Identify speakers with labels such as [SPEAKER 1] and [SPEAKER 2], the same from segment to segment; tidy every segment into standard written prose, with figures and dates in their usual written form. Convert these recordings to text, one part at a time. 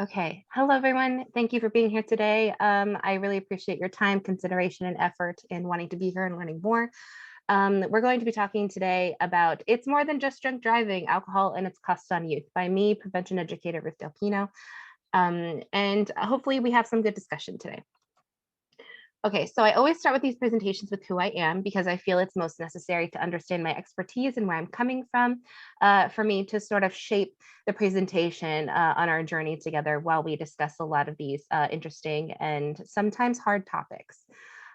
[SPEAKER 1] Okay. Hello, everyone. Thank you for being here today. I really appreciate your time, consideration, and effort in wanting to be here and learning more. We're going to be talking today about It's More Than Just Drunk Driving, Alcohol and Its Costs on Youth by me, prevention educator Ruth Del Pino. And hopefully we have some good discussion today. Okay, so I always start with these presentations with who I am because I feel it's most necessary to understand my expertise and where I'm coming from for me to sort of shape the presentation on our journey together while we discuss a lot of these interesting and sometimes hard topics.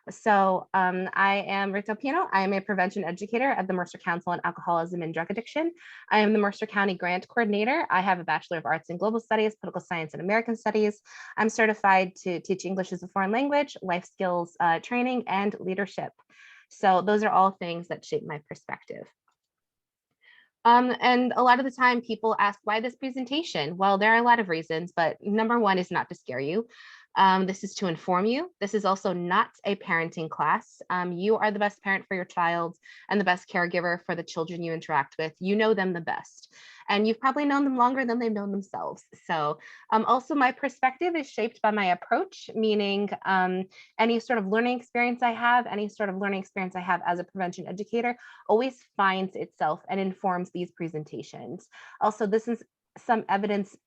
[SPEAKER 1] So I am Rita Pino. I am a prevention educator at the Mercer Council on Alcoholism and Drug Addiction. I am the Mercer County Grant Coordinator. I have a Bachelor of Arts in Global Studies, Political Science, and American Studies. I'm certified to teach English as a foreign language, life skills training, and leadership. So those are all things that shape my perspective. And a lot of the time people ask, why this presentation? Well, there are a lot of reasons, but number one is not to scare you. This is to inform you. This is also not a parenting class. You are the best parent for your child and the best caregiver for the children you interact with. You know them the best. And you've probably known them longer than they've known themselves. So also my perspective is shaped by my approach, meaning any sort of learning experience I have, as a prevention educator always finds itself and informs these presentations. Also, this is some evidence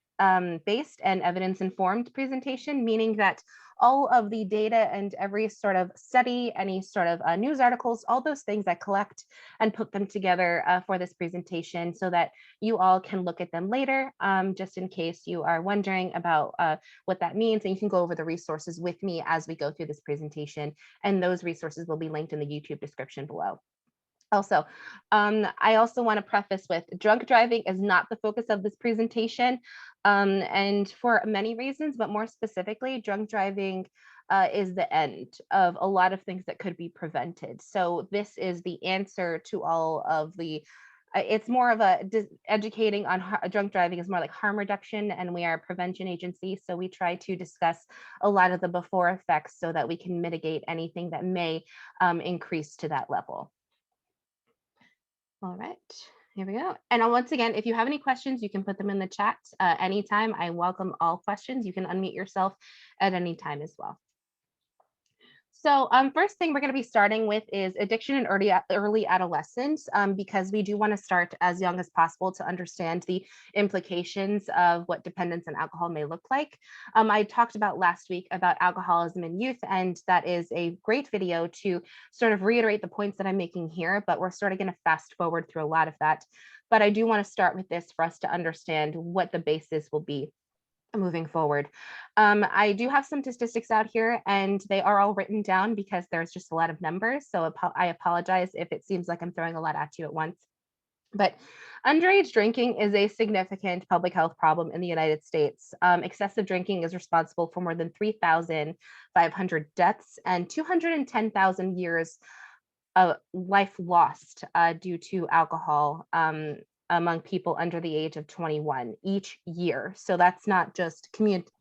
[SPEAKER 1] based and evidence informed presentation, meaning that all of the data and every sort of study, any sort of news articles, all those things I collect and put them together for this presentation so that you all can look at them later, just in case you are wondering about what that means. And you can go over the resources with me as we go through this presentation. And those resources will be linked in the YouTube description below. Also, I also want to preface with drunk driving is not the focus of this presentation, and for many reasons, but more specifically, drunk driving is the end of a lot of things that could be prevented. So this is the answer to all of the it's more of a educating on drunk driving is more like harm reduction, and we are a prevention agency. So we try to discuss a lot of the before effects so that we can mitigate anything that may increase to that level. All right, here we go. And once again, if you have any questions, you can put them in the chat anytime. I welcome all questions. You can unmute yourself at any time as well. So first thing we're going to be starting with is addiction in early adolescence, because we do want to start as young as possible to understand the implications of what dependence on alcohol may look like. I talked about last week about alcoholism in youth, and that is a great video to sort of reiterate the points that I'm making here, but we're sort of going to fast forward through a lot of that. But I do want to start with this for us to understand what the basis will be moving forward. I do have some statistics out here, and they are all written down because there's just a lot of numbers. So I apologize if it seems like I'm throwing a lot at you at once. But underage drinking is a significant public health problem in the United States. Excessive drinking is responsible for more than 3,500 deaths and 210,000 years of life lost due to alcohol among people under the age of 21 each year. So that's not just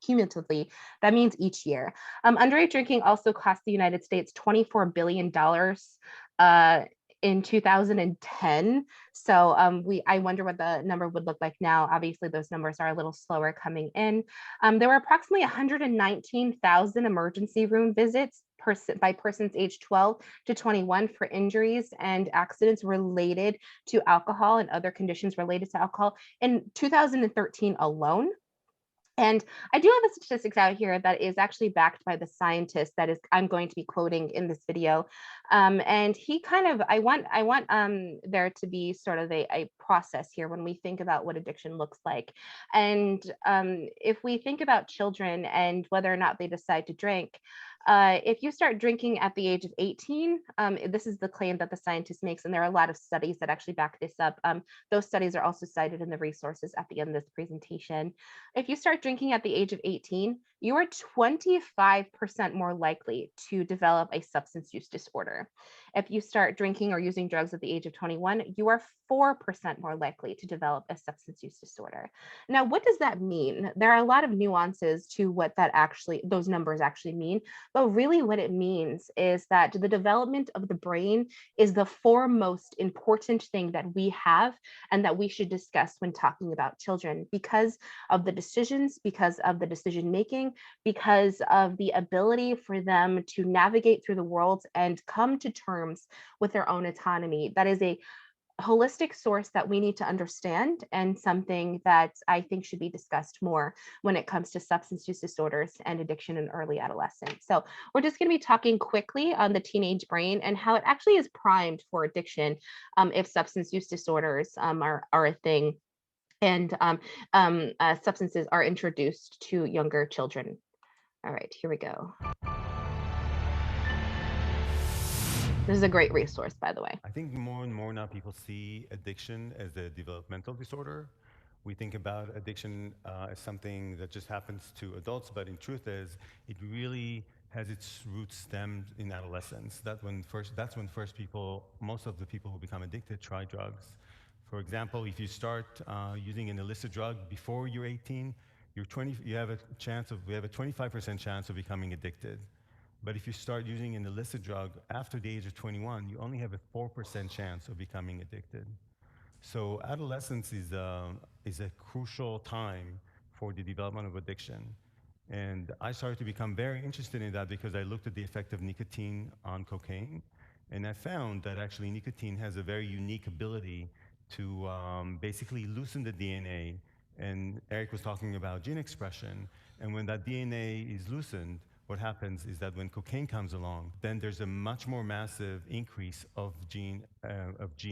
[SPEAKER 1] cumulatively, that means each year. Underage drinking also cost the United States $24 billion in 2010. So I wonder what the number would look like now. Obviously, those numbers are a little slower coming in. There were approximately 119,000 emergency room visits by persons aged 12 to 21 for injuries and accidents related to alcohol and other conditions related to alcohol in 2013 alone. And I do have the statistics out here that is actually backed by the scientist that is I'm going to be quoting in this video. And he kind of, I want there to be sort of a process here when we think about what addiction looks like. And if we think about children and whether or not they decide to drink, if you start drinking at the age of 18, this is the claim that the scientist makes, and there are a lot of studies that actually back this up. Those studies are also cited in the resources at the end of this presentation. If you start drinking at the age of 18, you are 25% more likely to develop a substance use disorder. If you start drinking or using drugs at the age of 21, you are 4% more likely to develop a substance use disorder. Now, what does that mean? There are a lot of nuances to what those numbers actually mean, but really what it means is that the development of the brain is the foremost important thing that we have and that we should discuss when talking about children because of the decisions, because of the decision making, because of the ability for them to navigate through the world and come to terms with their own autonomy. That is a holistic source that we need to understand and something that I think should be discussed more when it comes to substance use disorders and addiction in early adolescence. So we're just going to be talking quickly on the teenage brain and how it actually is primed for addiction if substance use disorders are a thing and substances are introduced to younger children. All right, here we go. This is a great resource, by the way.
[SPEAKER 2] I think more and more now people see addiction as a developmental disorder. We think about addiction as something that just happens to adults, but in truth is, it really has its roots stemmed in adolescence. That's when first most of the people who become addicted try drugs. For example, if you start using an illicit drug before you're 18, we have a 25% chance of becoming addicted. But if you start using an illicit drug after the age of 21, you only have a 4% chance of becoming addicted. So adolescence is a crucial time for the development of addiction. And I started to become very interested in that because I looked at the effect of nicotine on cocaine. And I found that actually nicotine has a very unique ability to basically loosen the DNA. And Eric was talking about gene expression. And when that DNA is loosened, what happens is that when cocaine comes along, then there's a much more massive increase of gene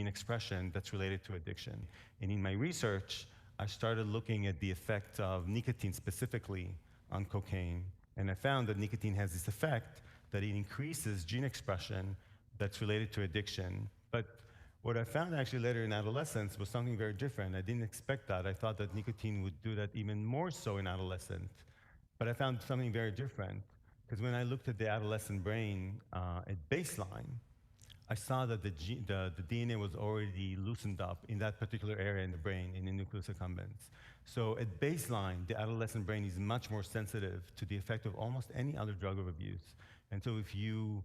[SPEAKER 2] expression that's related to addiction. And in my research, I started looking at the effect of nicotine specifically on cocaine. And I found that nicotine has this effect that it increases gene expression that's related to addiction. But what I found actually later in adolescence was something very different. I didn't expect that. I thought that nicotine would do that even more so in adolescence. But I found something very different. Because when I looked at the adolescent brain at baseline, I saw that the DNA was already loosened up in that particular area in the brain, in the nucleus accumbens. So at baseline, the adolescent brain is much more sensitive to the effect of almost any other drug of abuse. And so if you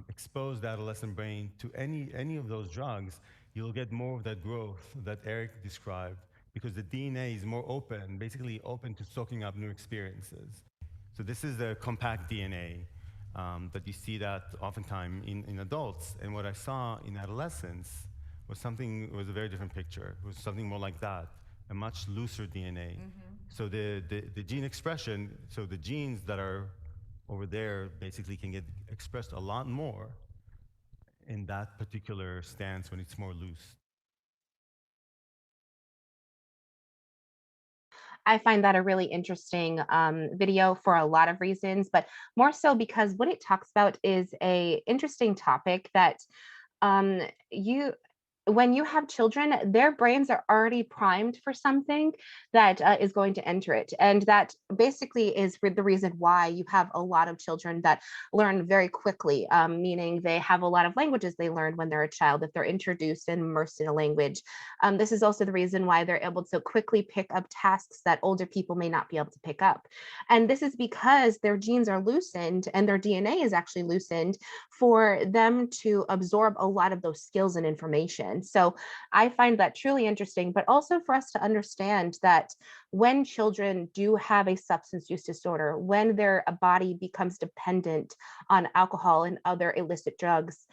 [SPEAKER 2] expose the adolescent brain to any of those drugs, you'll get more of that growth that Eric described because the DNA is more open, basically open to soaking up new experiences. So this is the compact DNA that you see that oftentimes in adults. And what I saw in adolescence was a very different picture. It was something more like that, a much looser DNA. So the gene expression, so the genes that are over there basically can get expressed a lot more in that particular stance when it's more loose.
[SPEAKER 1] I find that a really interesting video for a lot of reasons, but more so because what it talks about is a interesting topic that you when you have children, their brains are already primed for something that is going to enter it. And that basically is the reason why you have a lot of children that learn very quickly, meaning they have a lot of languages they learn when they're a child, if they're introduced and immersed in a language. This is also the reason why they're able to quickly pick up tasks that older people may not be able to pick up. And this is because their genes are loosened and their DNA is actually loosened for them to absorb a lot of those skills and information. So I find that truly interesting, but also for us to understand that when children do have a substance use disorder, when their body becomes dependent on alcohol and other illicit drugs,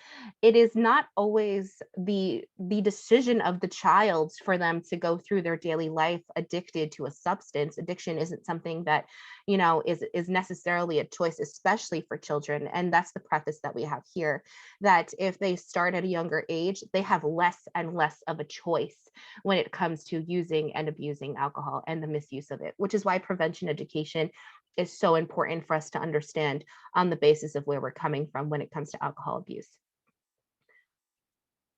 [SPEAKER 1] it is not always the decision of the child for them to go through their daily life addicted to a substance. Addiction isn't something that is necessarily a choice, especially for children. And that's the preface that we have here, that if they start at a younger age, they have less and less of a choice when it comes to using and abusing alcohol and the misuse of it, which is why prevention education is so important for us to understand on the basis of where we're coming from when it comes to alcohol abuse.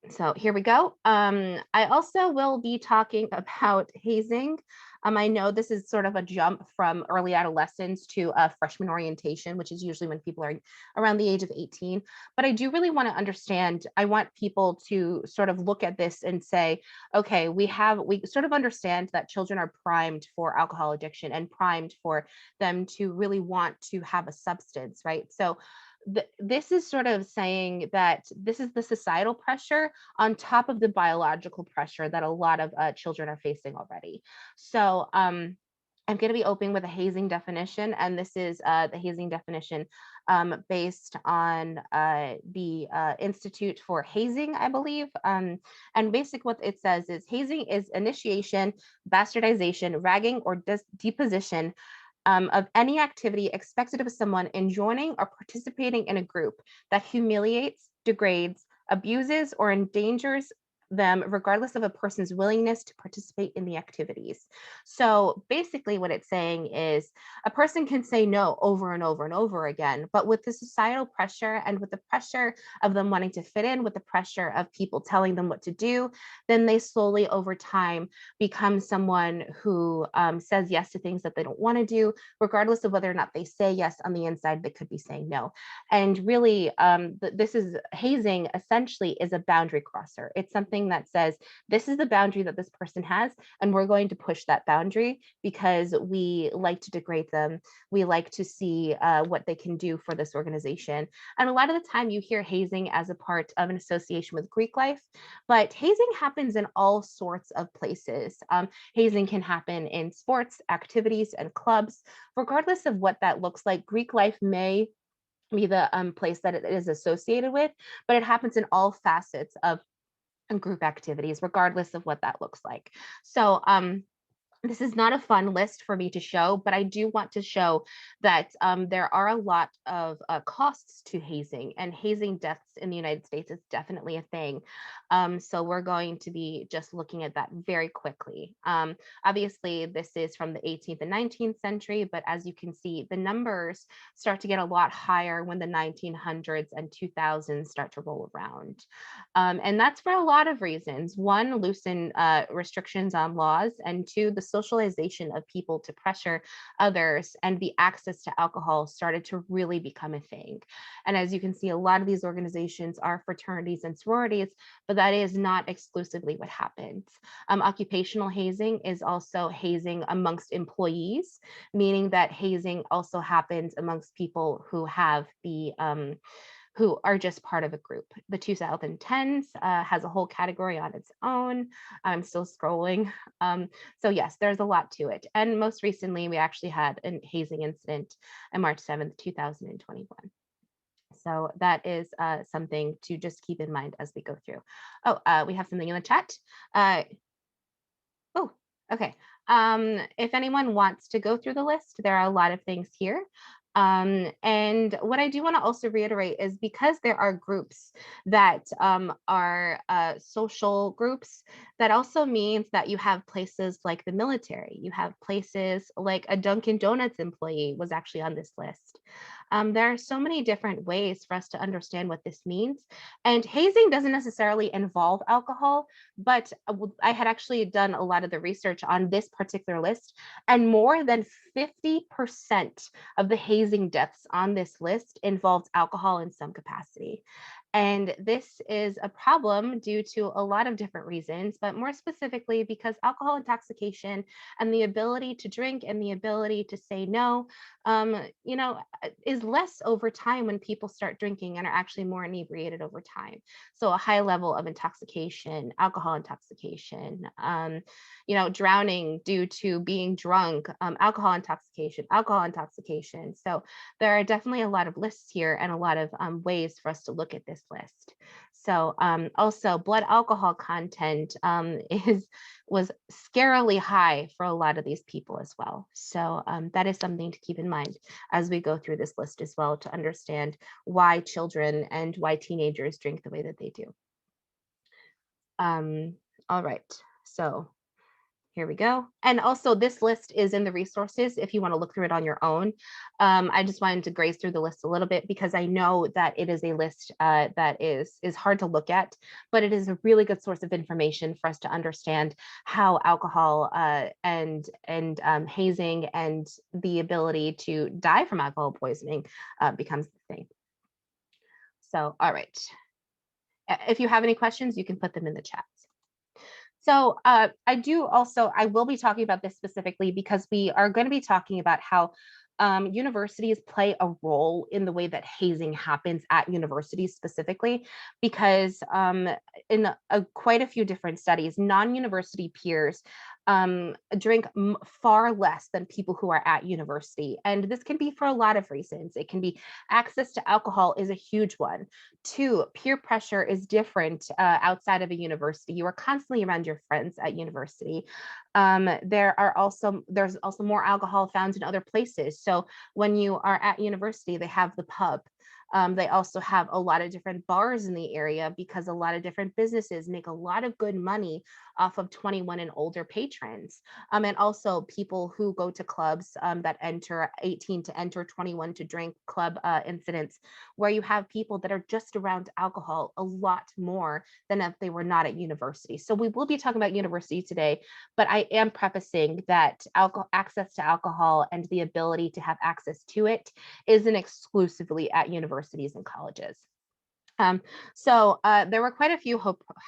[SPEAKER 1] So here we go. I also will be talking about hazing. I know this is sort of a jump from early adolescence to freshman orientation, which is usually when people are around the age of 18. But I do really want to understand, I want people to sort of look at this and say, okay, we sort of understand that children are primed for alcohol addiction and primed for them to really want to have a substance, right? So this is sort of saying that this is the societal pressure on top of the biological pressure that a lot of children are facing already. So I'm going to be opening with a hazing definition, and this is the hazing definition based on the Institute for Hazing, I believe. And basic what it says is hazing is initiation, bastardization, ragging, or deposition of any activity expected of someone in joining or participating in a group that humiliates, degrades, abuses, or endangers them, regardless of a person's willingness to participate in the activities. So basically, what it's saying is a person can say no over and over and over again, but with the societal pressure and with the pressure of them wanting to fit in, with the pressure of people telling them what to do, then they slowly over time become someone who says yes to things that they don't want to do, regardless of whether or not they say yes on the inside, they could be saying no. And really, this is hazing essentially is a boundary crosser. It's something that says, this is the boundary that this person has, and we're going to push that boundary because we like to degrade them. We like to see what they can do for this organization. And a lot of the time you hear hazing as a part of an association with Greek life, but hazing happens in all sorts of places. Hazing can happen in sports, activities, and clubs. Regardless of what that looks like, Greek life may be the place that it is associated with, but it happens in all facets of group activities, regardless of what that looks like. So this is not a fun list for me to show, but I do want to show that there are a lot of costs to hazing, and hazing deaths in the United States is definitely a thing. So we're going to be just looking at that very quickly. Obviously, this is from the 18th and 19th century, but as you can see, the numbers start to get a lot higher when the 1900s and 2000s start to roll around. And that's for a lot of reasons. One, loosen restrictions on laws, and two, the socialization of people to pressure others and the access to alcohol started to really become a thing. And as you can see, a lot of these organizations are fraternities and sororities, but that is not exclusively what happens. Occupational hazing is also hazing amongst employees, meaning that hazing also happens amongst people who have the who are just part of a group. The 2010s has a whole category on its own. I'm still scrolling. So yes, there's a lot to it. And most recently, we actually had a hazing incident on March 7th, 2021. So that is something to just keep in mind as we go through. Oh, we have something in the chat. Uh, oh, okay. If anyone wants to go through the list, there are a lot of things here. And what I do want to also reiterate is because there are groups that are social groups, that also means that you have places like the military, you have places like a Dunkin' Donuts employee was actually on this list. There are so many different ways for us to understand what this means. And hazing doesn't necessarily involve alcohol, but I had actually done a lot of the research on this particular list, and more than 50% of the hazing deaths on this list involved alcohol in some capacity. And this is a problem due to a lot of different reasons, but more specifically because alcohol intoxication and the ability to drink and the ability to say no, is less over time when people start drinking and are actually more inebriated over time. So a high level of intoxication, alcohol intoxication, drowning due to being drunk, alcohol intoxication, alcohol intoxication. So there are definitely a lot of lists here and a lot of ways for us to look at this list. So also blood alcohol content was scarily high for a lot of these people as well. So that is something to keep in mind as we go through this list as well, to understand why children and why teenagers drink the way that they do. All right, so Here we go. And also this list is in the resources if you want to look through it on your own. I just wanted to graze through the list a little bit because I know that it is a list that is hard to look at, but it is a really good source of information for us to understand how alcohol and hazing and the ability to die from alcohol poisoning becomes the thing. So, all right. If you have any questions, you can put them in the chat. So I will be talking about this specifically because we are going to be talking about how universities play a role in the way that hazing happens at universities specifically, because in quite a few different studies, non-university peers drink far less than people who are at university. And this can be for a lot of reasons. It can be access to alcohol is a huge one. Two, peer pressure is different outside of a university. You are constantly around your friends at university. There's also more alcohol found in other places. So when you are at university, they have the pub. They also have a lot of different bars in the area because a lot of different businesses make a lot of good money off of 21 and older patrons. And also people who go to clubs that enter 18 to enter, 21 to drink club incidents, where you have people that are just around alcohol a lot more than if they were not at university. So we will be talking about university today, but I am prefacing that access to alcohol and the ability to have access to it isn't exclusively at universities and colleges. There were quite a few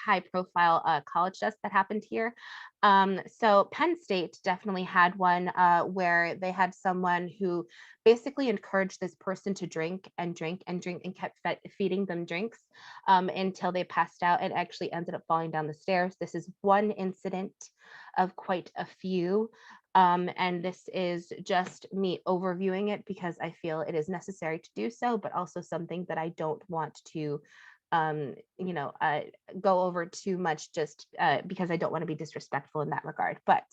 [SPEAKER 1] high profile college deaths that happened here. So Penn State definitely had one where they had someone who basically encouraged this person to drink and drink and drink and kept feeding them drinks until they passed out and actually ended up falling down the stairs. This is one incident of quite a few. And this is just me overviewing it because I feel it is necessary to do so, but also something that I don't want to go over too much just because I don't want to be disrespectful in that regard. But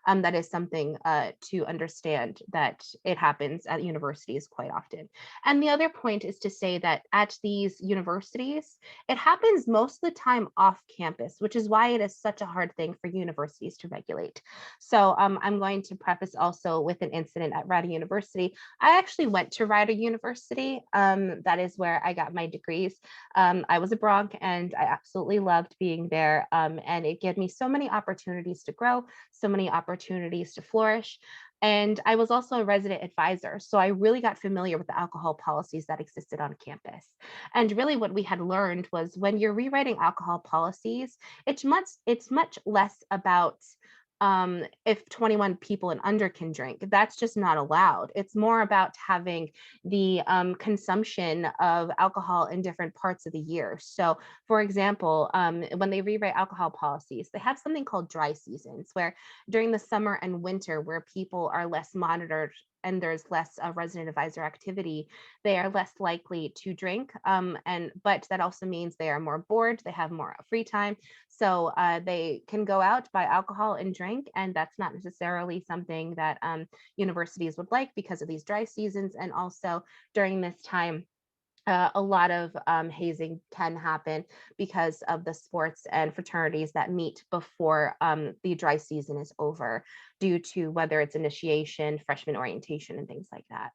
[SPEAKER 1] that is something to understand that it happens at universities quite often. And the other point is to say that at these universities, it happens most of the time off campus, which is why it is such a hard thing for universities to regulate. So I'm going to preface also with an incident at Rider University. I actually went to Rider University. That is where I got my degrees. I was a Bronc and I absolutely loved being there. And it gave me so many opportunities to grow, so many opportunities to flourish. And I was also a resident advisor. So I really got familiar with the alcohol policies that existed on campus. And really what we had learned was when you're rewriting alcohol policies, it's much less about if 21 people and under can drink. That's just not allowed. It's more about having the consumption of alcohol in different parts of the year. So, for example, when they rewrite alcohol policies, they have something called dry seasons, where during the summer and winter, where people are less monitored and there's less resident advisor activity, they are less likely to drink. But that also means they are more bored, they have more free time. So they can go out, buy alcohol and drink. And that's not necessarily something that universities would like because of these dry seasons. And also during this time, a lot of hazing can happen because of the sports and fraternities that meet before the dry season is over, due to whether it's initiation, freshman orientation, and things like that.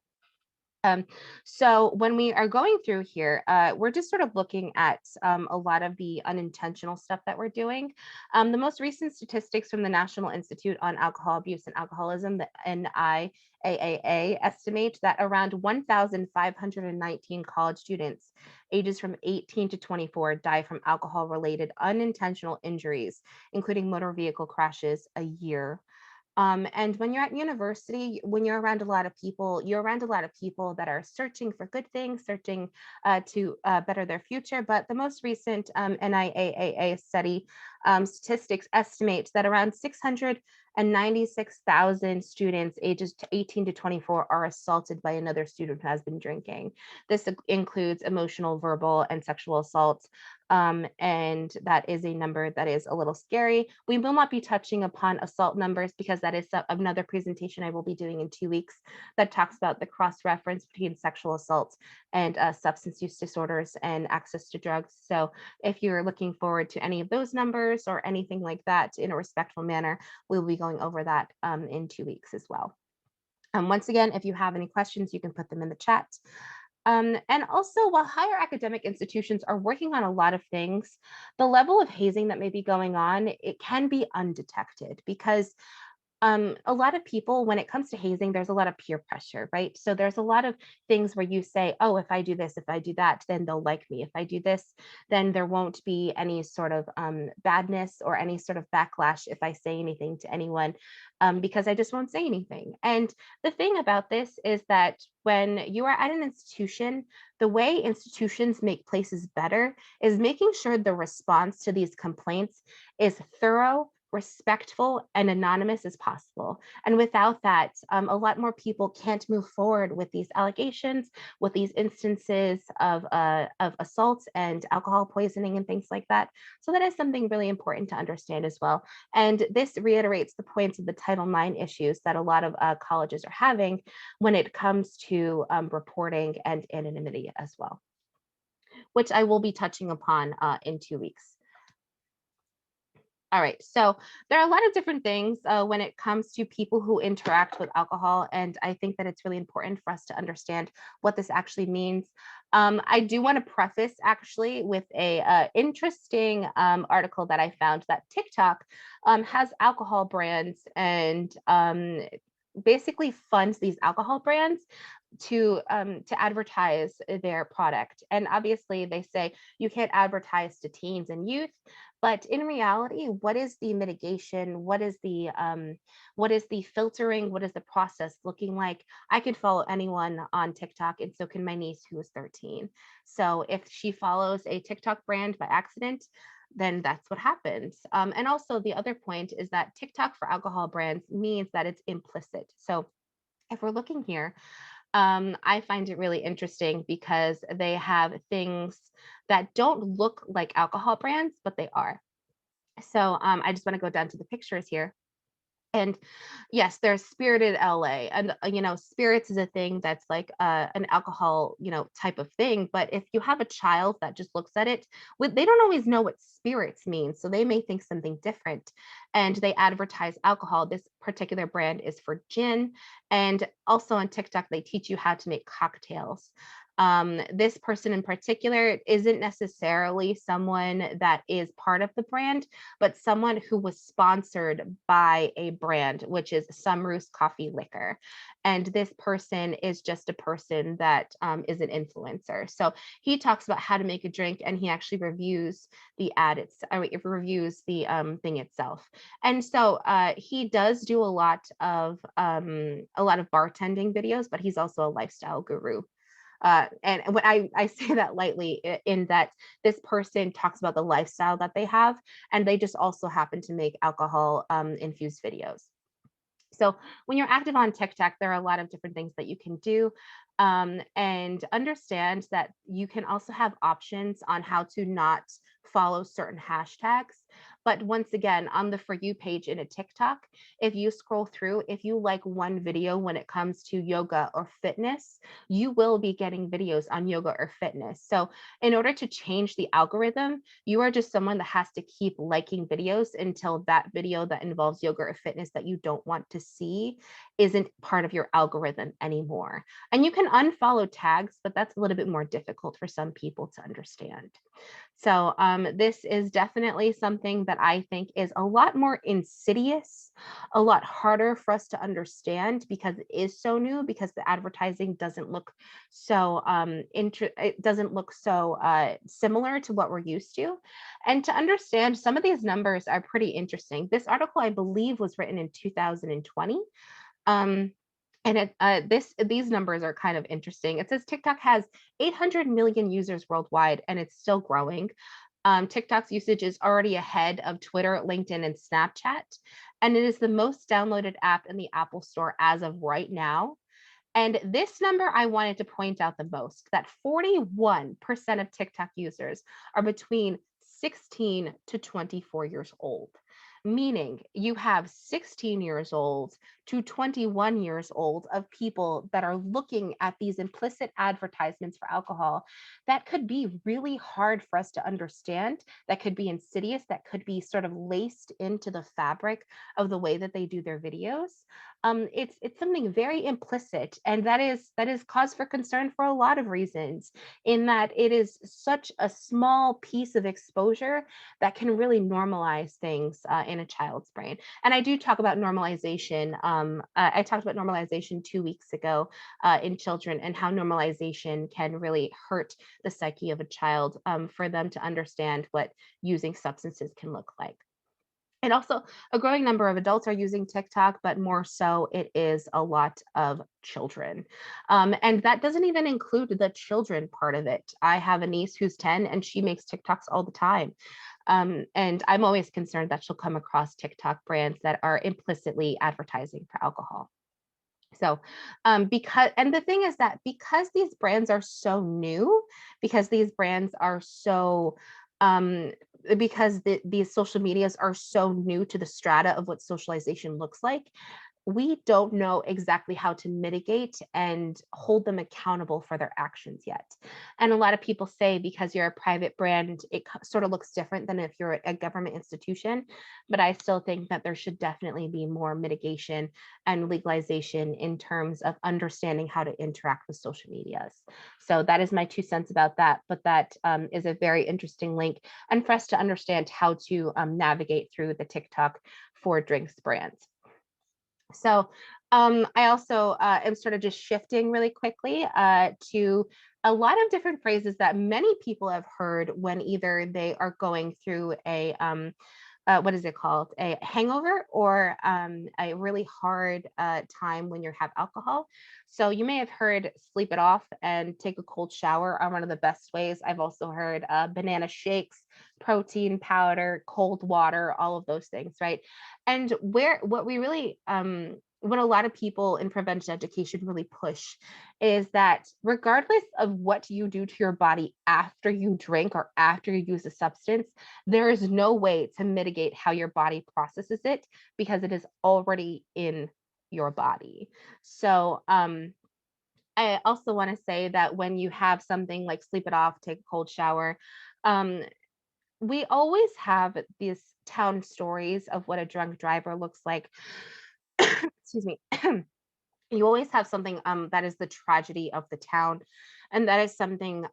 [SPEAKER 1] So when we are going through here, we're just sort of looking at a lot of the unintentional stuff that we're doing. The most recent statistics from the National Institute on Alcohol Abuse and Alcoholism, the NIAAA, estimate that around 1,519 college students ages from 18 to 24 die from alcohol-related unintentional injuries, including motor vehicle crashes, a year. And when you're at university, when you're around a lot of people, you're around a lot of people that are searching for good things, searching to better their future. But the most recent NIAAA study statistics estimate that around 696,000 students ages 18 to 24 are assaulted by another student who has been drinking. This includes emotional, verbal, and sexual assaults. And that is a number that is a little scary. We will not be touching upon assault numbers because that is another presentation I will be doing in 2 weeks that talks about the cross-reference between sexual assault and substance use disorders and access to drugs. So if you're looking forward to any of those numbers or anything like that in a respectful manner, we'll be going over that in 2 weeks as well. Once again, if you have any questions, you can put them in the chat. And also, while higher academic institutions are working on a lot of things, the level of hazing that may be going on, it can be undetected because a lot of people, when it comes to hazing, there's a lot of peer pressure, right? So there's a lot of things where you say, oh, if I do this, if I do that, then they'll like me. If I do this, then there won't be any sort of badness or any sort of backlash if I say anything to anyone, because I just won't say anything. And the thing about this is that when you are at an institution, the way institutions make places better is making sure the response to these complaints is thorough, respectful, and anonymous as possible. And without that, a lot more people can't move forward with these allegations, with these instances of assault and alcohol poisoning and things like that. So that is something really important to understand as well. And this reiterates the points of the Title IX issues that a lot of colleges are having when it comes to reporting and anonymity as well, which I will be touching upon in 2 weeks. All right, so there are a lot of different things when it comes to people who interact with alcohol, and I think that it's really important for us to understand what this actually means. I do want to preface actually with a interesting article that I found that TikTok has alcohol brands and basically funds these alcohol brands to advertise their product. And obviously they say you can't advertise to teens and youth, but in reality, what is the mitigation? What is the filtering? What is the process looking like? I could follow anyone on TikTok, and so can my niece who is 13. So if she follows a TikTok brand by accident, then that's what happens. And also the other point is that TikTok for alcohol brands means that it's implicit. So if we're looking here, I find it really interesting because they have things that don't look like alcohol brands, but they are. So I just want to go down to the pictures here. And yes, there's Spirited LA, and spirits is a thing that's like an alcohol, type of thing. But if you have a child that just looks at it, they don't always know what spirits means, so they may think something different. And they advertise alcohol. This particular brand is for gin, and also on TikTok they teach you how to make cocktails. This person in particular isn't necessarily someone that is part of the brand, but someone who was sponsored by a brand, which is Sumroost Coffee Liquor. And this person is just a person that is an influencer. So he talks about how to make a drink, and he actually reviews the ad. It reviews the thing itself. And so he does do a lot of bartending videos, but he's also a lifestyle guru. And when I say that lightly, in that this person talks about the lifestyle that they have, and they just also happen to make alcohol infused videos. So when you're active on TikTok, there are a lot of different things that you can do. And understand that you can also have options on how to not follow certain hashtags. But once again, on the For You page in a TikTok, if you scroll through, if you like one video when it comes to yoga or fitness, you will be getting videos on yoga or fitness. So in order to change the algorithm, you are just someone that has to keep liking videos until that video that involves yoga or fitness that you don't want to see isn't part of your algorithm anymore. And you can unfollow tags, but that's a little bit more difficult for some people to understand. So this is definitely something that I think is a lot more insidious, a lot harder for us to understand because it is so new, because the advertising doesn't look so it doesn't look so similar to what we're used to. And to understand, some of these numbers are pretty interesting. This article, I believe, was written in 2020. And these numbers are kind of interesting. It says TikTok has 800 million users worldwide, and it's still growing. TikTok's usage is already ahead of Twitter, LinkedIn, and Snapchat, and it is the most downloaded app in the Apple Store as of right now. And this number I wanted to point out the most, that 41% of TikTok users are between 16 to 24 years old, meaning you have 16 years old to 21 years old of people that are looking at these implicit advertisements for alcohol that could be really hard for us to understand, that could be insidious, that could be sort of laced into the fabric of the way that they do their videos. It's something very implicit, and that is cause for concern for a lot of reasons, in that it is such a small piece of exposure that can really normalize things in a child's brain. And I do talk about normalization. I talked about normalization 2 weeks ago in children, and how normalization can really hurt the psyche of a child, for them to understand what using substances can look like. And also, a growing number of adults are using TikTok, but more so, it is a lot of children. And that doesn't even include the children part of it. I have a niece who's 10 and she makes TikToks all the time. And I'm always concerned that she'll come across TikTok brands that are implicitly advertising for alcohol. So, because, and the thing is that because these brands are so new, because these brands are so, um, because these social medias are so new to the strata of what socialization looks like, we don't know exactly how to mitigate and hold them accountable for their actions yet. And a lot of people say because you're a private brand, it sort of looks different than if you're a government institution. But I still think that there should definitely be more mitigation and legalization in terms of understanding how to interact with social medias. So that is my 2 cents about that. But that is a very interesting link, and for us to understand how to navigate through the TikTok for drinks brands. So I also am sort of just shifting really quickly to a lot of different phrases that many people have heard when either they are going through a what is it called? A hangover, or a really hard time when you have alcohol. So you may have heard sleep it off and take a cold shower are one of the best ways. I've also heard banana shakes, protein powder, cold water, all of those things, right? And what we really, what a lot of people in prevention education really push is that regardless of what you do to your body after you drink or after you use a substance, there is no way to mitigate how your body processes it, because it is already in your body. So, I also want to say that when you have something like sleep it off, take a cold shower, um, we always have these town stories of what a drunk driver looks like. Excuse me. You always have something that is the tragedy of the town, and that is something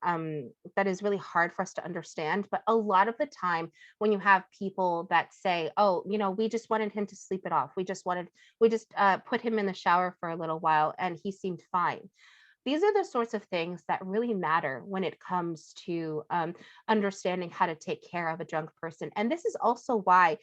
[SPEAKER 1] that is really hard for us to understand. But a lot of the time when you have people that say, oh, we just wanted him to sleep it off, we just put him in the shower for a little while and he seemed fine. These are the sorts of things that really matter when it comes to understanding how to take care of a drunk person. And this is also why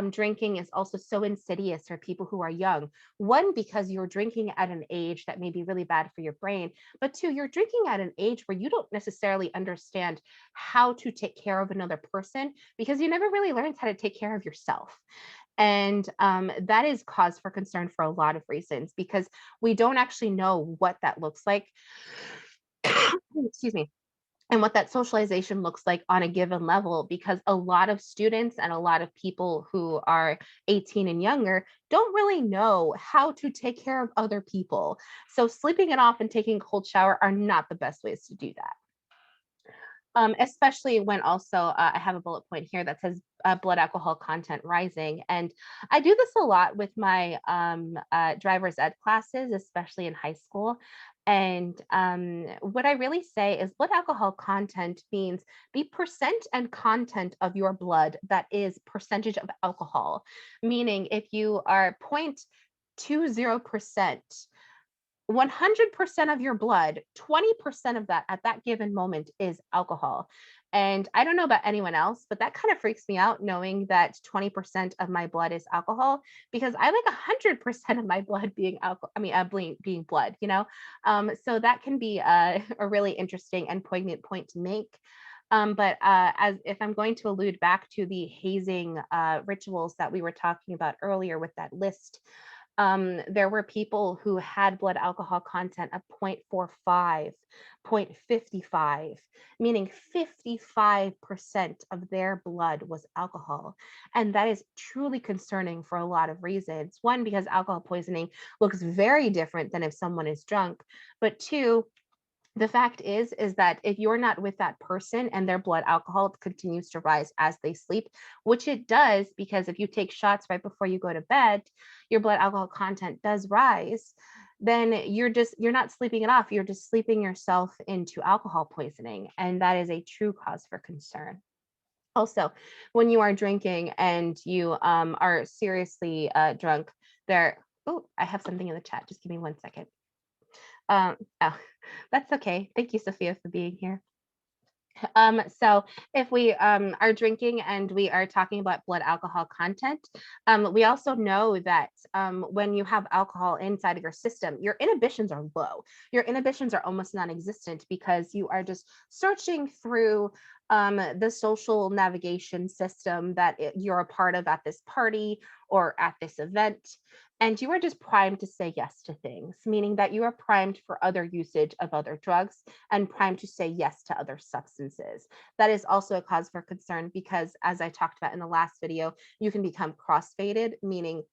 [SPEAKER 1] drinking is also so insidious for people who are young. One, because you're drinking at an age that may be really bad for your brain, but two, you're drinking at an age where you don't necessarily understand how to take care of another person, because you never really learned how to take care of yourself. And that is cause for concern for a lot of reasons, because we don't actually know what that looks like. Excuse me. And what that socialization looks like on a given level, because a lot of students and a lot of people who are 18 and younger don't really know how to take care of other people. So sleeping it off and taking a cold shower are not the best ways to do that. Especially when also I have a bullet point here that says blood alcohol content rising. And I do this a lot with my driver's ed classes, especially in high school. And what I really say is blood alcohol content means the percent and content of your blood that is percentage of alcohol. Meaning if you are 0.20%, 100% of your blood, 20% of that at that given moment is alcohol. And I don't know about anyone else, but that kind of freaks me out knowing that 20% of my blood is alcohol, because I like 100% of my blood being alcohol. I mean, being blood, so that can be a really interesting and poignant point to make. But as if I'm going to allude back to the hazing rituals that we were talking about earlier with that list, There were people who had blood alcohol content of 0.45, 0.55, meaning 55% of their blood was alcohol. And that is truly concerning for a lot of reasons. One, because alcohol poisoning looks very different than if someone is drunk. But two, the fact is that if you're not with that person and their blood alcohol continues to rise as they sleep, which it does, because if you take shots right before you go to bed, your blood alcohol content does rise, then you're not sleeping it off, you're just sleeping yourself into alcohol poisoning, and that is a true cause for concern. Also, when you are drinking and you are seriously drunk, there, oh, I have something in the chat, just give me 1 second. Oh, that's okay. Thank you, Sophia, for being here. So if we are drinking and we are talking about blood alcohol content, we also know that when you have alcohol inside of your system, your inhibitions are low. Your inhibitions are almost non-existent because you are just searching through the social navigation system that you're a part of at this party or at this event. And you are just primed to say yes to things, meaning that you are primed for other usage of other drugs and primed to say yes to other substances. That is also a cause for concern because, as I talked about in the last video, you can become cross-faded, meaning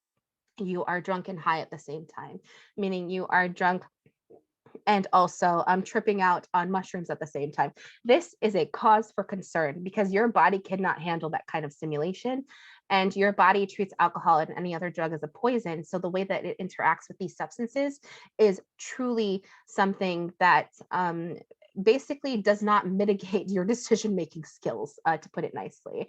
[SPEAKER 1] you are drunk and high at the same time, meaning you are drunk and also tripping out on mushrooms at the same time. This is a cause for concern because your body cannot handle that kind of stimulation. And your body treats alcohol and any other drug as a poison. So the way that it interacts with these substances is truly something that basically does not mitigate your decision-making skills, to put it nicely.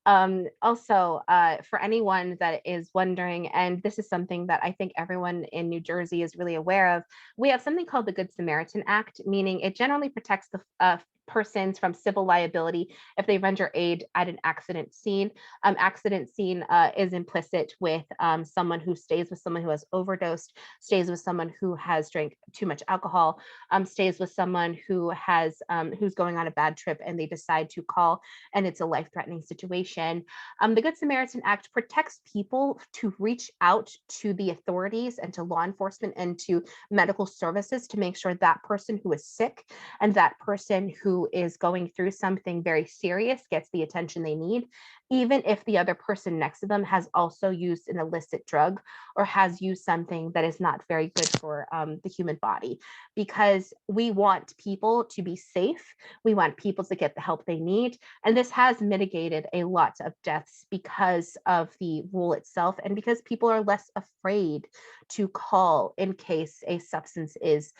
[SPEAKER 1] Also, for anyone that is wondering, and this is something that I think everyone in New Jersey is really aware of, we have something called the Good Samaritan Act, meaning it generally protects the persons from civil liability if they render aid at an accident scene. Accident scene is implicit with someone who stays with someone who has overdosed, stays with someone who has drank too much alcohol, stays with someone who has who's going on a bad trip and they decide to call and it's a life-threatening situation. The Good Samaritan Act protects people to reach out to the authorities and to law enforcement and to medical services to make sure that person who is sick and that person who is going through something very serious gets the attention they need, even if the other person next to them has also used an illicit drug or has used something that is not very good for the human body. Because we want people to be safe, we want people to get the help they need, and this has mitigated a lot of deaths because of the rule itself and because people are less afraid to call in case a substance is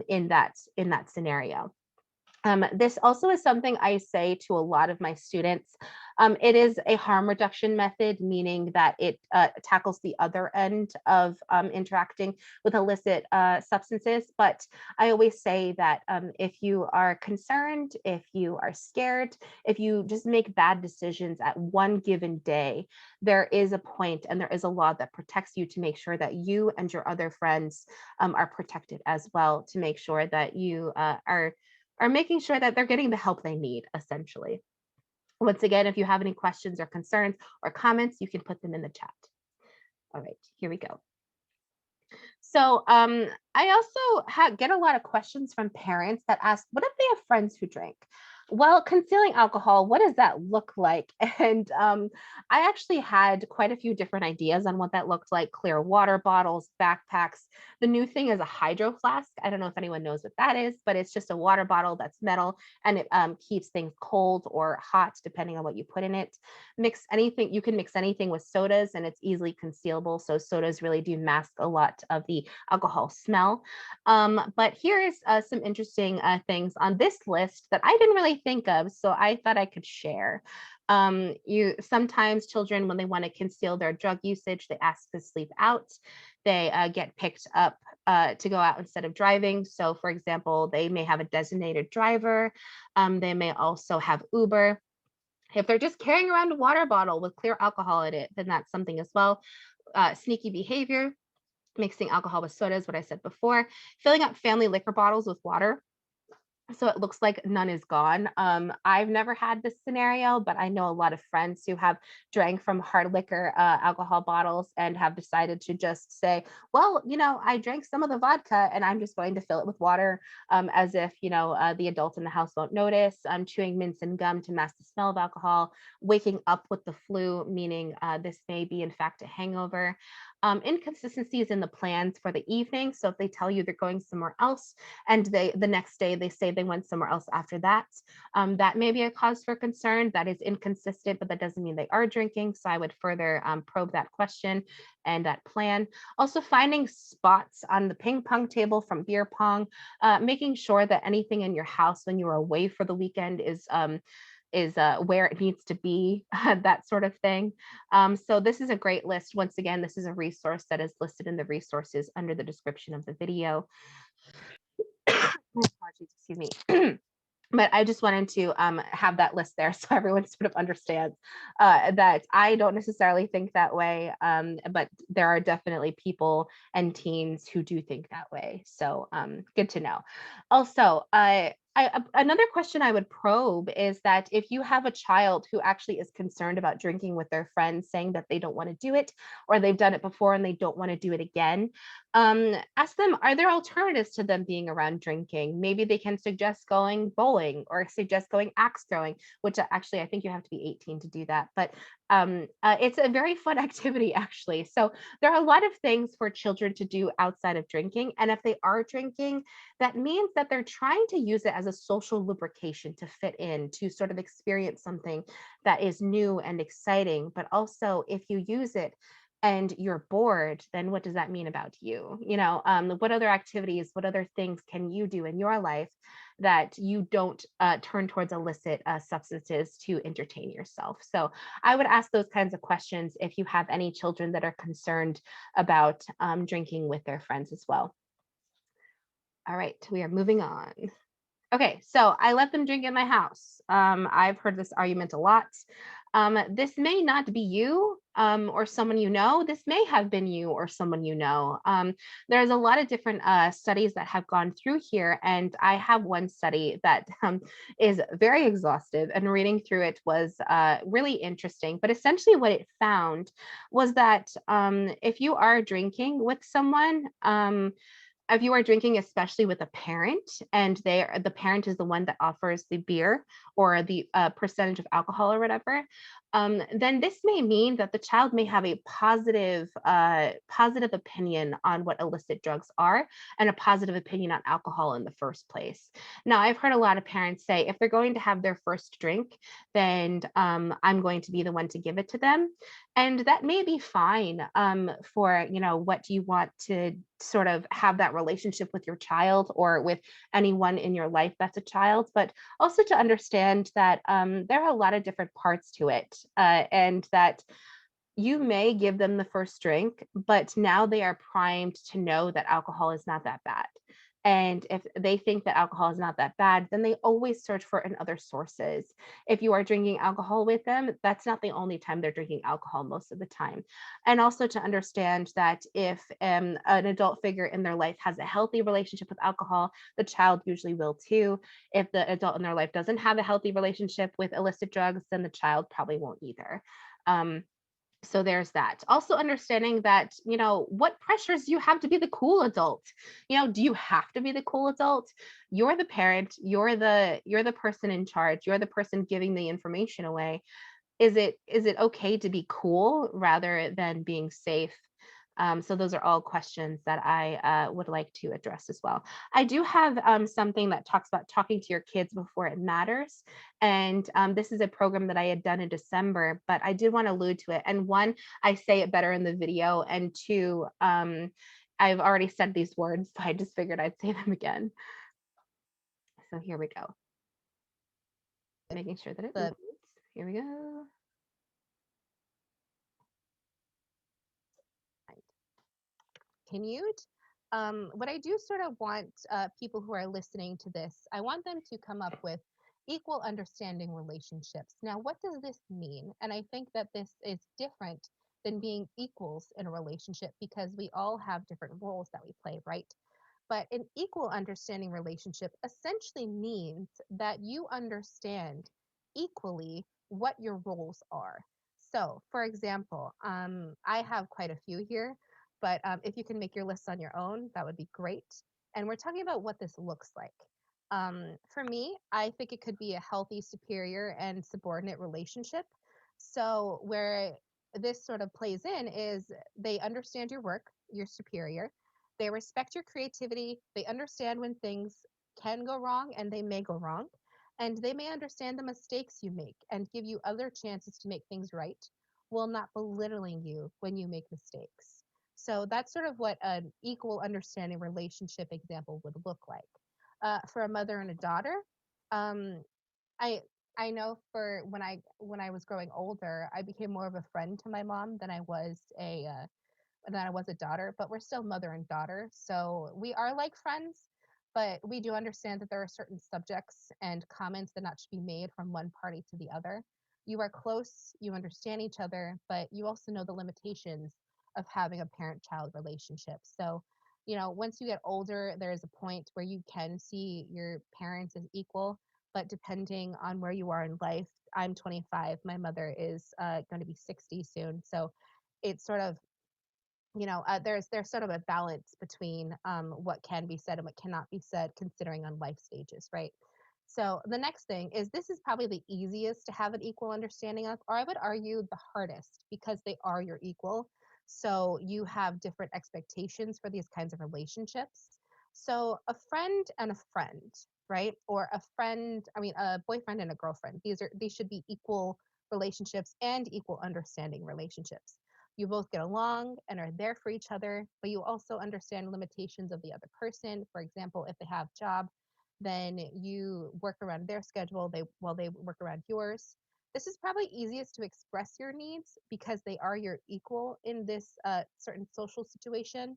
[SPEAKER 1] in that scenario. This also is something I say to a lot of my students. It is a harm reduction method, meaning that it tackles the other end of interacting with illicit substances. But I always say that if you are concerned, if you are scared, if you just make bad decisions at one given day, there is a point and there is a law that protects you to make sure that you and your other friends are protected as well, to make sure that you are making sure that they're getting the help they need, essentially. Once again, if you have any questions or concerns or comments, you can put them in the chat. All right, here we go. So I also get a lot of questions from parents that ask, what if they have friends who drink? Well, concealing alcohol, what does that look like? And I actually had quite a few different ideas on what that looked like: clear water bottles, backpacks. The new thing is a hydro flask. I don't know if anyone knows what that is, but it's just a water bottle that's metal and it keeps things cold or hot depending on what you put in it. Mix anything, you can mix anything with sodas and it's easily concealable. So sodas really do mask a lot of the alcohol smell. But here is some interesting things on this list that I didn't really think of, so I thought I could share. You sometimes children, when they want to conceal their drug usage, they ask to sleep out. They get picked up to go out instead of driving. So, for example, they may have a designated driver. They may also have Uber. If they're just carrying around a water bottle with clear alcohol in it, then that's something as well. Sneaky behavior, mixing alcohol with soda is what I said before. Filling up family liquor bottles with water. So it looks like none is gone. I've never had this scenario, but I know a lot of friends who have drank from hard liquor alcohol bottles and have decided to just say, well, I drank some of the vodka and I'm just going to fill it with water, as if, the adults in the house won't notice. I'm chewing mints and gum to mask the smell of alcohol, waking up with the flu, meaning this may be, in fact, a hangover. Inconsistencies in the plans for the evening. So if they tell you they're going somewhere else, and the next day they say they went somewhere else after that, that may be a cause for concern. That is inconsistent, but that doesn't mean they are drinking. So I would further probe that question and that plan. Also, finding spots on the ping pong table from beer pong, making sure that anything in your house when you're away for the weekend is where it needs to be, that sort of thing. So this is a great list. Once again, this is a resource that is listed in the resources under the description of the video. Apologies, excuse me. But I just wanted to have that list there so everyone sort of understands that I don't necessarily think that way, but there are definitely people and teens who do think that way. So good to know. Also, another question I would probe is that if you have a child who actually is concerned about drinking with their friends, saying that they don't want to do it, or they've done it before and they don't want to do it again, ask them, are there alternatives to them being around drinking? Maybe they can suggest going bowling or suggest going axe throwing, which actually I think you have to be 18 to do that. But it's a very fun activity, actually. So there are a lot of things for children to do outside of drinking. And if they are drinking, that means that they're trying to use it as a social lubrication to fit in, to sort of experience something that is new and exciting. But also, if you use it and you're bored, then what does that mean about you? What other activities, what other things can you do in your life that you don't turn towards illicit substances to entertain yourself? So I would ask those kinds of questions if you have any children that are concerned about drinking with their friends as well. All right, we are moving on. Okay, so I let them drink in my house. I've heard this argument a lot. This may not be you or someone you know. This may have been you or someone you know. There's a lot of different studies that have gone through here, and I have one study that is very exhaustive, and reading through it was really interesting. But essentially, what it found was that if you are drinking with someone, if you are drinking, especially with a parent, and the parent is the one that offers the beer or the percentage of alcohol or whatever, then this may mean that the child may have a positive opinion on what illicit drugs are and a positive opinion on alcohol in the first place. Now, I've heard a lot of parents say if they're going to have their first drink, then I'm going to be the one to give it to them, and that may be fine for what you want to sort of have that relationship with your child or with anyone in your life that's a child, but also to understand that there are a lot of different parts to it, and that you may give them the first drink, but now they are primed to know that alcohol is not that bad. And if they think that alcohol is not that bad, then they always search for it in other sources. If you are drinking alcohol with them, that's not the only time they're drinking alcohol most of the time. And also to understand that if an adult figure in their life has a healthy relationship with alcohol, the child usually will too. If the adult in their life doesn't have a healthy relationship with illicit drugs, then the child probably won't either. Um, so there's that. Also understanding that, what pressures you have to be the cool adult. Do you have to be the cool adult? You're the parent, you're the person in charge, you're the person giving the information away. Is it okay to be cool rather than being safe? So those are all questions that I would like to address as well. I do have something that talks about talking to your kids before it matters. And this is a program that I had done in December, but I did want to allude to it. And one, I say it better in the video. And two, I've already said these words, so I just figured I'd say them again. So here we go. Making sure that it loads. Here we go. Continued. What I do sort of want people who are listening to this, I want them to come up with equal understanding relationships. Now, what does this mean? And I think that this is different than being equals in a relationship because we all have different roles that we play, right? But an equal understanding relationship essentially means that you understand equally what your roles are. So, for example, I have quite a few here, but if you can make your lists on your own, that would be great. And we're talking about what this looks like. For me, I think it could be a healthy superior and subordinate relationship. So, where this sort of plays in is they understand your work, your superior, they respect your creativity, they understand when things can go wrong and they may go wrong, and they may understand the mistakes you make and give you other chances to make things right while not belittling you when you make mistakes. So that's sort of what an equal understanding relationship example would look like. For a mother and a daughter, um, I I know for when I was growing older, I became more of a friend to my mom than I was a daughter, but we're still mother and daughter. So we are like friends, but we do understand that there are certain subjects and comments that not should be made from one party to the other. You are close, you understand each other, but you also know the limitations of having a parent child relationship. So, once you get older, there is a point where you can see your parents as equal, but depending on where you are in life, I'm 25, my mother is going to be 60 soon. So it's sort of there's sort of a balance between what can be said and what cannot be said considering on life stages, right? So the next thing is this is probably the easiest to have an equal understanding of, or I would argue the hardest because they are your equal. So you have different expectations for these kinds of relationships. So a friend, right? Or a boyfriend and a girlfriend. These should be equal relationships and equal understanding relationships. You both get along and are there for each other, but you also understand limitations of the other person. For example, if they have job, then you work around their schedule, while they work around yours. This is probably easiest to express your needs because they are your equal in this certain social situation.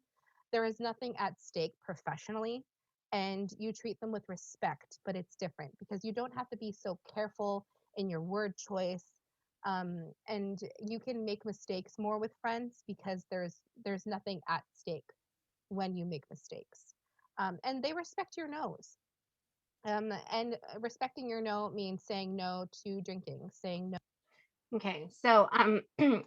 [SPEAKER 1] There is nothing at stake professionally, and you treat them with respect, but it's different because you don't have to be so careful in your word choice, and you can make mistakes more with friends because there's nothing at stake when you make mistakes, and they respect your no's, and respecting your no means saying no to drinking, saying no. Okay, so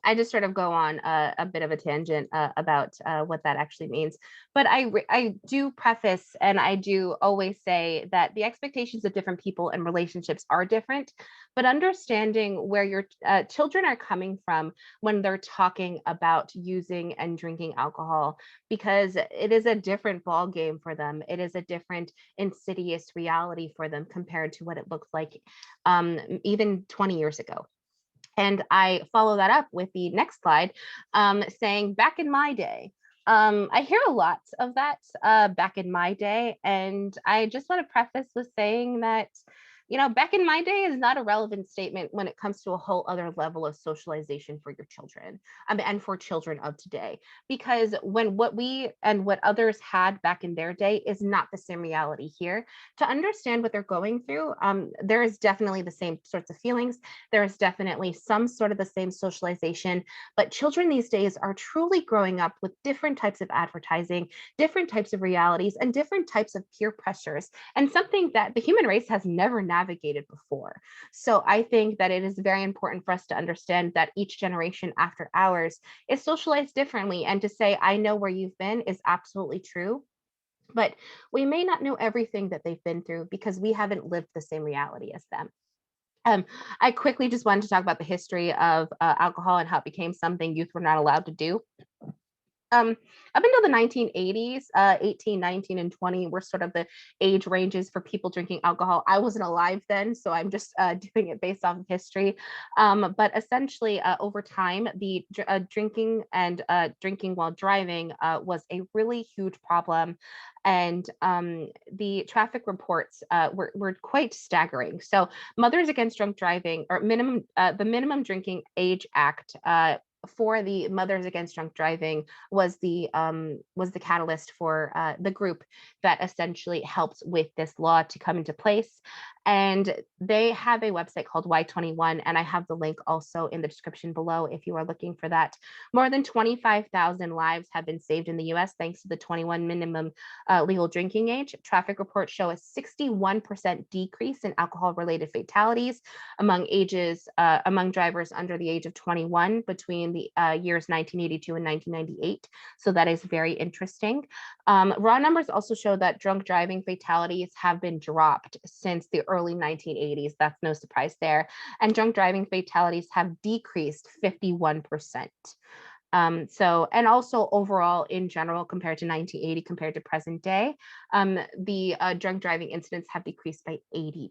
[SPEAKER 1] I just sort of go on a bit of a tangent about what that actually means, but I do preface and I do always say that the expectations of different people and relationships are different, but understanding where your children are coming from when they're talking about using and drinking alcohol, because it is a different ball game for them. It is a different insidious reality for them compared to what it looked like even 20 years ago. And I follow that up with the next slide, saying back in my day. I hear a lot of that back in my day. And I just want to preface with saying that, back in my day is not a relevant statement when it comes to a whole other level of socialization for your children, and for children of today. Because when what we and what others had back in their day is not the same reality here. To understand what they're going through, there is definitely the same sorts of feelings. There is definitely some sort of the same socialization, but children these days are truly growing up with different types of advertising, different types of realities, and different types of peer pressures, and something that the human race has never navigated before. So I think that it is very important for us to understand that each generation after ours is socialized differently, and to say, I know where you've been is absolutely true. But we may not know everything that they've been through because we haven't lived the same reality as them. I quickly just wanted to talk about the history of alcohol and how it became something youth were not allowed to do. Up until the 1980s, 18, 19, and 20 were sort of the age ranges for people drinking alcohol. I wasn't alive then, so I'm just doing it based off of history. But essentially, over time, the drinking and drinking while driving was a really huge problem. And the traffic reports were quite staggering. So, Mothers Against Drunk Driving, or the Minimum Drinking Age Act, for the Mothers Against Drunk Driving was the catalyst for the group that essentially helped with this law to come into place. And they have a website called Y21, and I have the link also in the description below if you are looking for that. More than 25,000 lives have been saved in the US thanks to the 21 minimum legal drinking age. Traffic reports show a 61% decrease in alcohol-related fatalities among drivers under the age of 21 between the years 1982 and 1998. So that is very interesting. Raw numbers also show that drunk driving fatalities have been dropped since the early 1980s. That's no surprise there. And drunk driving fatalities have decreased 51%. And also overall in general, compared to 1980, compared to present day, the drunk driving incidents have decreased by 80%.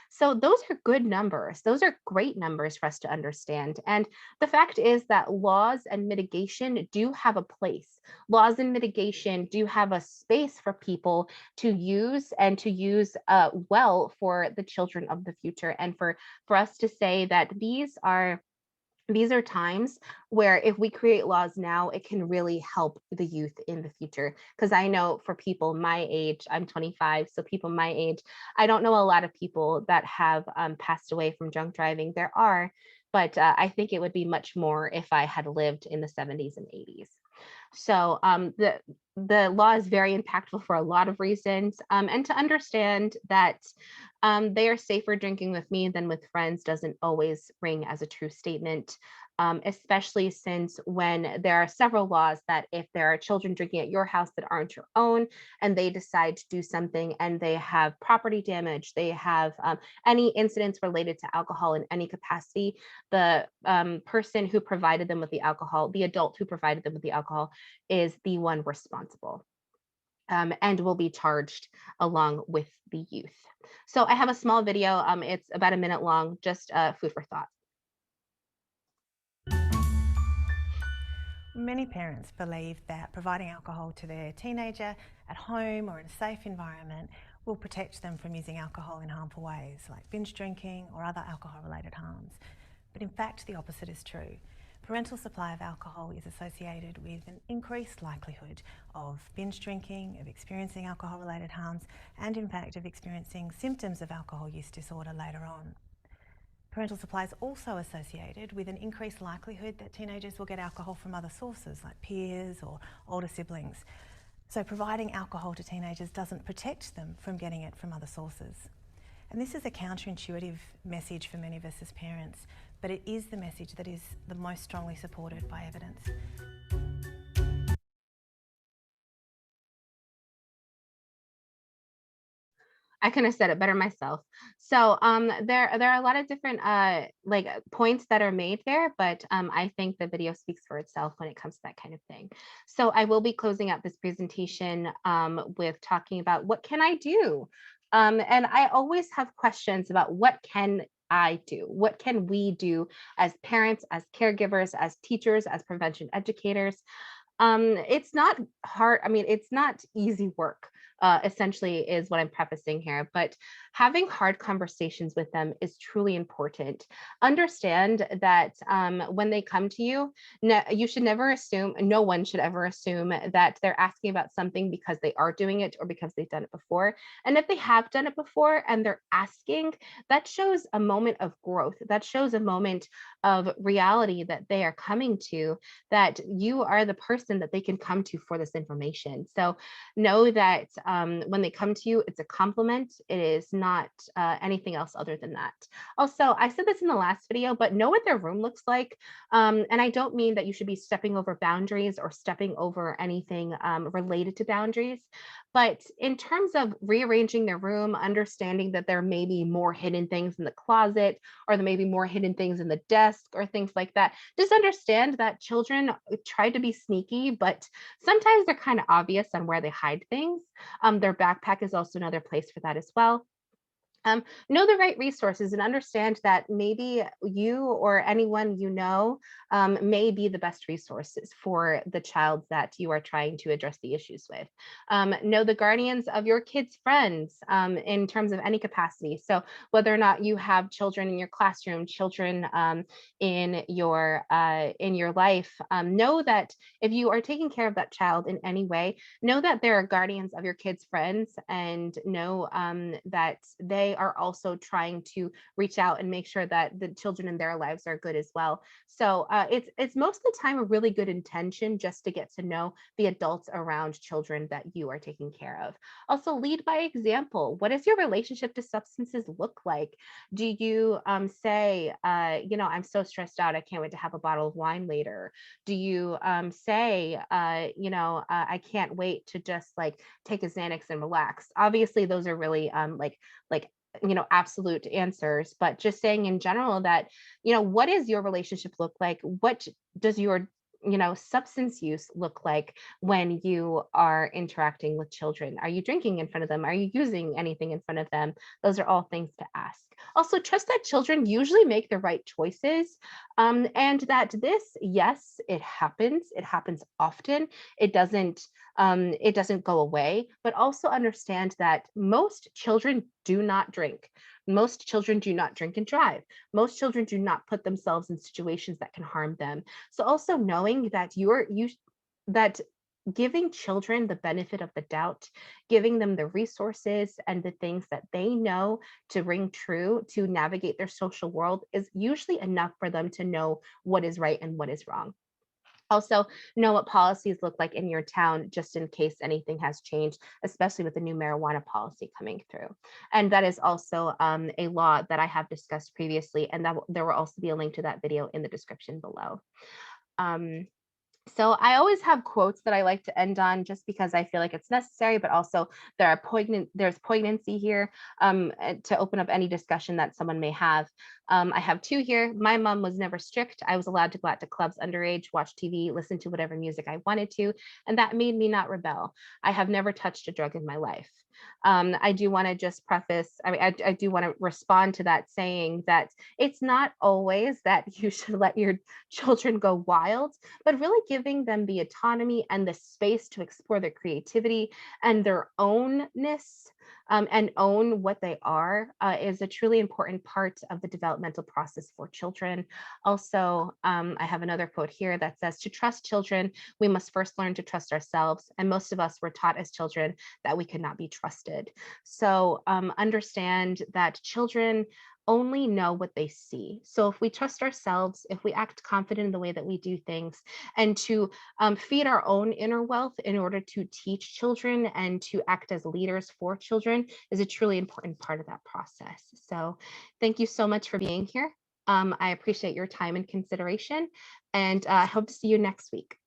[SPEAKER 1] So those are good numbers. Those are great numbers for us to understand. And the fact is that laws and mitigation do have a place. Laws and mitigation do have a space for people to use and to use well for the children of the future. And for us to say that these are times where if we create laws now, it can really help the youth in the future. Because I know for people my age, I'm 25, so people my age, I don't know a lot of people that have passed away from drunk driving. There are, but I think it would be much more if I had lived in the 70s and 80s. So the law is very impactful for a lot of reasons. And to understand that they are safer drinking with me than with friends doesn't always ring as a true statement, especially since when there are several laws that if there are children drinking at your house that aren't your own and they decide to do something and they have property damage, they have any incidents related to alcohol in any capacity, the person who provided them with the alcohol, the adult who provided them with the alcohol, is the one responsible. And will be charged along with the youth. So I have a small video. It's about a minute long, just food for thought.
[SPEAKER 3] Many parents believe that providing alcohol to their teenager at home or in a safe environment will protect them from using alcohol in harmful ways, like binge drinking or other alcohol-related harms. But in fact, the opposite is true. Parental supply of alcohol is associated with an increased likelihood of binge drinking, of experiencing alcohol-related harms, and in fact of experiencing symptoms of alcohol use disorder later on. Parental supply is also associated with an increased likelihood that teenagers will get alcohol from other sources like peers or older siblings. So providing alcohol to teenagers doesn't protect them from getting it from other sources. And this is a counterintuitive message for many of us as parents, but it is the message that is the most strongly supported by evidence.
[SPEAKER 1] I couldn't have said it better myself. So there are a lot of different like points that are made there, but I think the video speaks for itself when it comes to that kind of thing. So I will be closing out this presentation with talking about what can I do? And I always have questions about what can I do? What can we do as parents, as caregivers, as teachers, as prevention educators? It's not hard. I mean, it's not easy work, essentially, is what I'm prefacing here. But having hard conversations with them is truly important. Understand that when they come to you, you should never assume, no one should ever assume that they're asking about something because they are doing it or because they've done it before. And if they have done it before and they're asking, that shows a moment of growth. That shows a moment of reality that they are coming to, that you are the person that they can come to for this information. So know that when they come to you, it's a compliment. It is not anything else other than that. Also, I said this in the last video, but know what their room looks like. And I don't mean that you should be stepping over boundaries or stepping over anything related to boundaries. But in terms of rearranging their room, understanding that there may be more hidden things in the closet, or there may be more hidden things in the desk or things like that, just understand that children try to be sneaky, but sometimes they're kind of obvious on where they hide things. Their backpack is also another place for that as well. Know the right resources and understand that maybe you or anyone you know may be the best resources for the child that you are trying to address the issues with. Know the guardians of your kids' friends in terms of any capacity. So whether or not you have children in your classroom, children in your life, know that if you are taking care of that child in any way, know that there are guardians of your kids' friends, and know that they are also trying to reach out and make sure that the children in their lives are good as well. So it's most of the time a really good intention just to get to know the adults around children that you are taking care of. Also, lead by example. What does your relationship to substances look like? Do you say, I'm so stressed out, I can't wait to have a bottle of wine later? Do you say, I can't wait to just like take a Xanax and relax? Obviously, those are really like absolute answers, but just saying in general that, what does your relationship look like? What does your substance use look like when you are interacting with children? Are you drinking in front of them? Are you using anything in front of them? Those are all things to ask. Also, trust that children usually make the right choices, and that yes, it happens. It happens often. It doesn't go away, but also understand that most children do not drink. Most children do not drink and drive. Most children do not put themselves in situations that can harm them. So also knowing that that giving children the benefit of the doubt, giving them the resources and the things that they know to ring true to navigate their social world is usually enough for them to know what is right and what is wrong. Also, know what policies look like in your town, just in case anything has changed, especially with the new marijuana policy coming through. And that is also a law that I have discussed previously, and that there will also be a link to that video in the description below. So I always have quotes that I like to end on, just because I feel like it's necessary, but also there's poignancy here to open up any discussion that someone may have. I have two here. My mom was never strict. I was allowed to go out to clubs underage, watch TV, listen to whatever music I wanted to, and that made me not rebel. I have never touched a drug in my life. I do want to just preface, I do want to respond to that, saying that it's not always that you should let your children go wild, but really giving them the autonomy and the space to explore their creativity and their ownness, and own what they are, is a truly important part of the developmental process for children. Also, I have another quote here that says, to trust children, we must first learn to trust ourselves. And most of us were taught as children that we could not be trusted. So understand that children only know what they see. So if we trust ourselves, if we act confident in the way that we do things, and to feed our own inner wealth in order to teach children and to act as leaders for children, is a truly important part of that process. So thank you so much for being here. I appreciate your time and consideration, and I hope to see you next week.